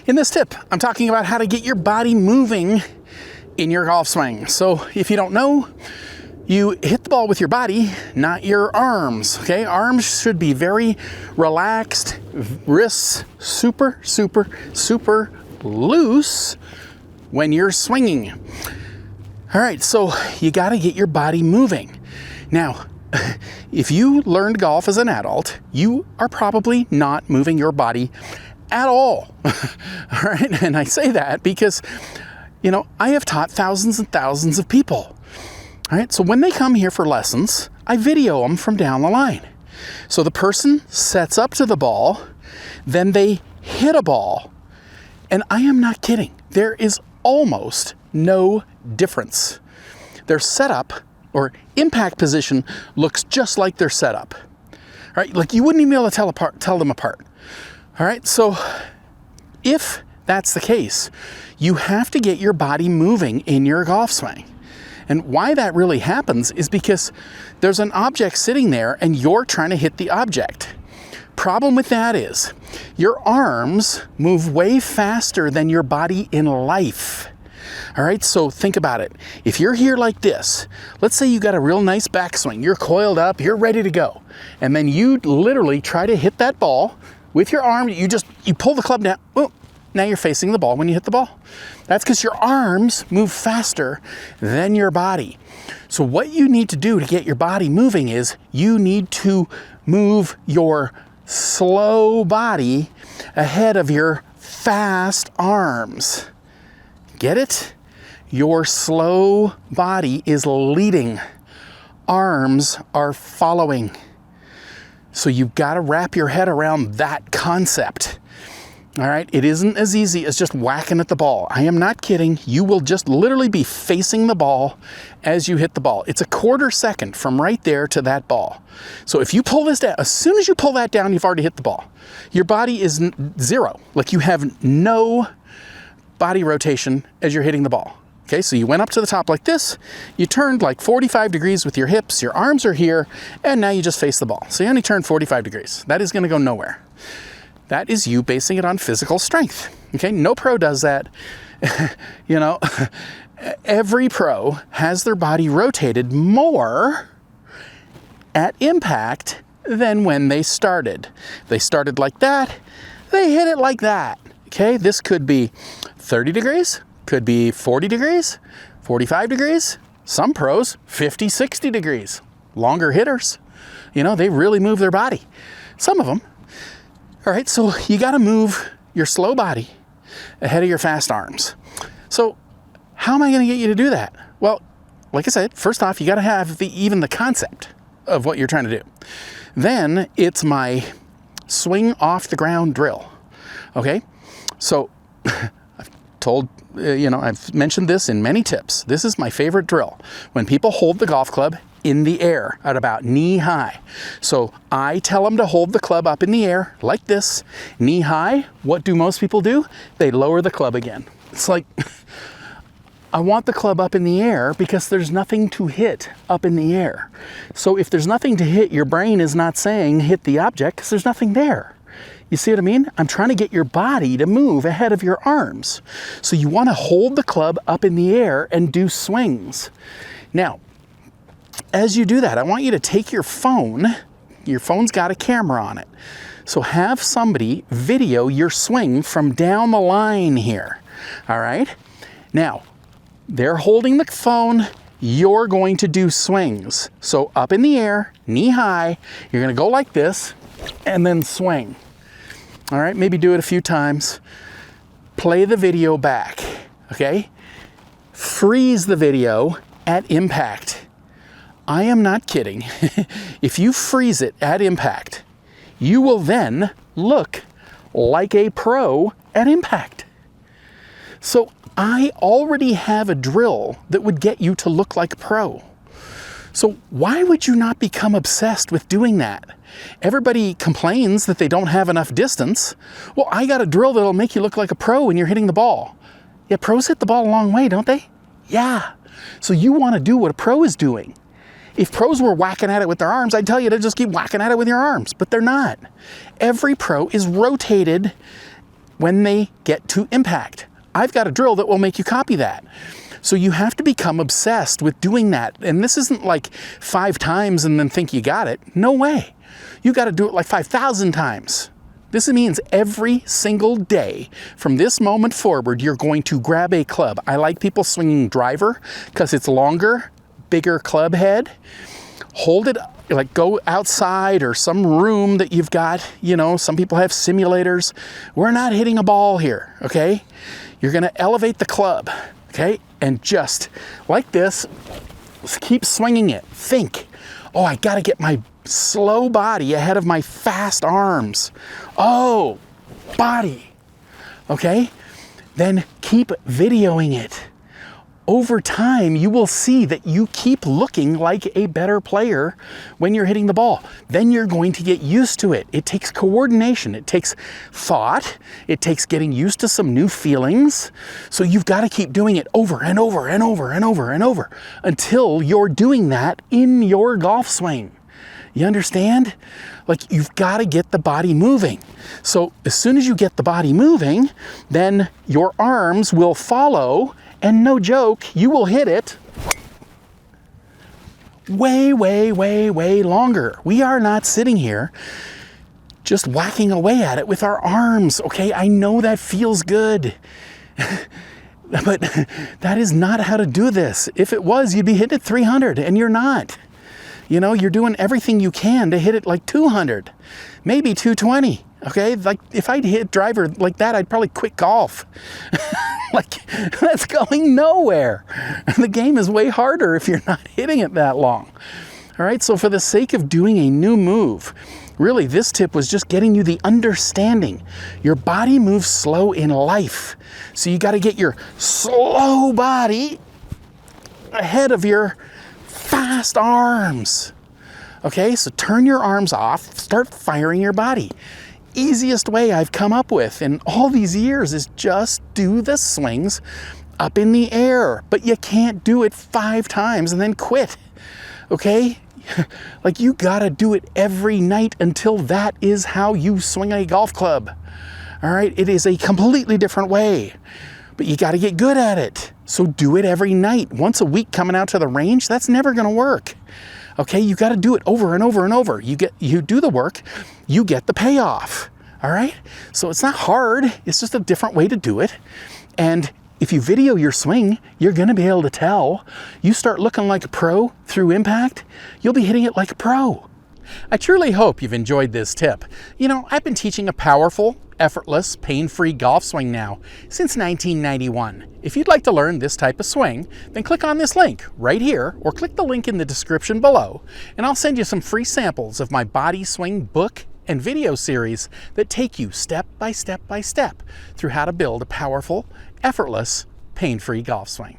In this tip, I'm talking about how to get your body moving in your golf swing. So if you don't know, you hit the ball with your body, not your arms, okay? Arms should be very relaxed, wrists super, super, super loose when you're swinging. All right, so you gotta get your body moving. Now, if you learned golf as an adult, you are probably not moving your body at all. All right, and I say that because, you know, I have taught thousands and thousands of people. All right, so when they come here for lessons, I video them from down the line. So the person sets up to the ball, then they hit a ball. And I am not kidding. There is almost no difference. Their setup or impact position looks just like their setup. All right, like you wouldn't even be able to tell them apart. All right, so if that's the case, you have to get your body moving in your golf swing. And why that really happens is because there's an object sitting there and you're trying to hit the object. Problem with that is your arms move way faster than your body in life. All right, so think about it. If you're here like this, let's say you got a real nice backswing, you're coiled up, you're ready to go. And then you literally try to hit that ball with your arm, you pull the club down. Oh, now you're facing the ball when you hit the ball. That's because your arms move faster than your body. So what you need to do to get your body moving is you need to move your slow body ahead of your fast arms. Get it? Your slow body is leading. Arms are following. So you've got to wrap your head around that concept. All right, it isn't as easy as just whacking at the ball. I am not kidding. You will just literally be facing the ball as you hit the ball. It's a quarter second from right there to that ball. So if you pull this down, as soon as you pull that down, you've already hit the ball. Your body is zero. Like you have no body rotation as you're hitting the ball. Okay, so you went up to the top like this, you turned like 45 degrees with your hips, your arms are here, and now you just face the ball. So you only turned 45 degrees. That is gonna go nowhere. That is you basing it on physical strength. Okay, no pro does that. You know, every pro has their body rotated more at impact than when they started. They started like that, they hit it like that. Okay, this could be 30 degrees, could be 40 degrees, 45 degrees, some pros 50, 60 degrees. Longer hitters, you know, they really move their body. Some of them. All right, so you got to move your slow body ahead of your fast arms. So how am I going to get you to do that? Well, like I said, first off, you got to have even the concept of what you're trying to do. Then it's my swing off the ground drill. Okay, so I've mentioned this in many tips. This is my favorite drill. When people hold the golf club in the air at about knee high. So I tell them to hold the club up in the air like this, knee high. What do most people do? They lower the club again. It's like, I want the club up in the air because there's nothing to hit up in the air. So if there's nothing to hit, your brain is not saying hit the object because there's nothing there. You see what I mean? I'm trying to get your body to move ahead of your arms. So you want to hold the club up in the air and do swings. Now, as you do that, I want you to take your phone. Your phone's got a camera on it. So have somebody video your swing from down the line here. All right? Now, they're holding the phone. You're going to do swings. So up in the air, knee high, you're going to go like this and then swing. All right, maybe do it a few times. Play the video back, okay? Freeze the video at impact. I am not kidding. If you freeze it at impact, you will then look like a pro at impact. So I already have a drill that would get you to look like a pro. So why would you not become obsessed with doing that? Everybody complains that they don't have enough distance. Well, I got a drill that'll make you look like a pro when you're hitting the ball. Yeah, pros hit the ball a long way, don't they? Yeah. So you want to do what a pro is doing. If pros were whacking at it with their arms, I'd tell you to just keep whacking at it with your arms, but they're not. Every pro is rotated when they get to impact. I've got a drill that will make you copy that. So you have to become obsessed with doing that. And this isn't like 5 times and then think you got it. No way. You got to do it like 5,000 times. This means every single day from this moment forward, you're going to grab a club. I like people swinging driver because it's longer, bigger club head. Hold it, like go outside or some room that you've got. You know, some people have simulators. We're not hitting a ball here, okay? You're going to elevate the club, okay? And just like this, keep swinging it. Think, oh, I got to get my slow body ahead of my fast arms. Oh, body. Okay? Then keep videoing it. Over time, you will see that you keep looking like a better player when you're hitting the ball. Then you're going to get used to it. It takes coordination. It takes thought. It takes getting used to some new feelings. So you've got to keep doing it over and over and over and over and over until you're doing that in your golf swing. You understand? Like, you've got to get the body moving. So as soon as you get the body moving, then your arms will follow, and no joke, you will hit it way, way, way, way longer. We are not sitting here just whacking away at it with our arms, okay? I know that feels good. But that is not how to do this. If it was, you'd be hitting it 300, and you're not. You know, you're doing everything you can to hit it like 200, maybe 220, okay? Like, if I'd hit driver like that, I'd probably quit golf. Like, that's going nowhere. The game is way harder if you're not hitting it that long. All right, so for the sake of doing a new move, really, this tip was just getting you the understanding. Your body moves slow in life. So you got to get your slow body ahead of your fast arms. Okay, so turn your arms off, start firing your body. Easiest way I've come up with in all these years is just do the swings up in the air, but you can't do it 5 times and then quit. Okay? Like, you gotta do it every night until that is how you swing a golf club. All right, it is a completely different way, but you gotta get good at it. So do it every night. Once a week coming out to the range, that's never gonna work. Okay, you gotta do it over and over and over. You do the work, you get the payoff. All right? So it's not hard, it's just a different way to do it. And if you video your swing, you're gonna be able to tell. You start looking like a pro through impact, you'll be hitting it like a pro. I truly hope you've enjoyed this tip. You know, I've been teaching a powerful, effortless, pain-free golf swing now since 1991. If you'd like to learn this type of swing, then click on this link right here or click the link in the description below, and I'll send you some free samples of my body swing book and video series that take you step by step by step through how to build a powerful, effortless, pain-free golf swing.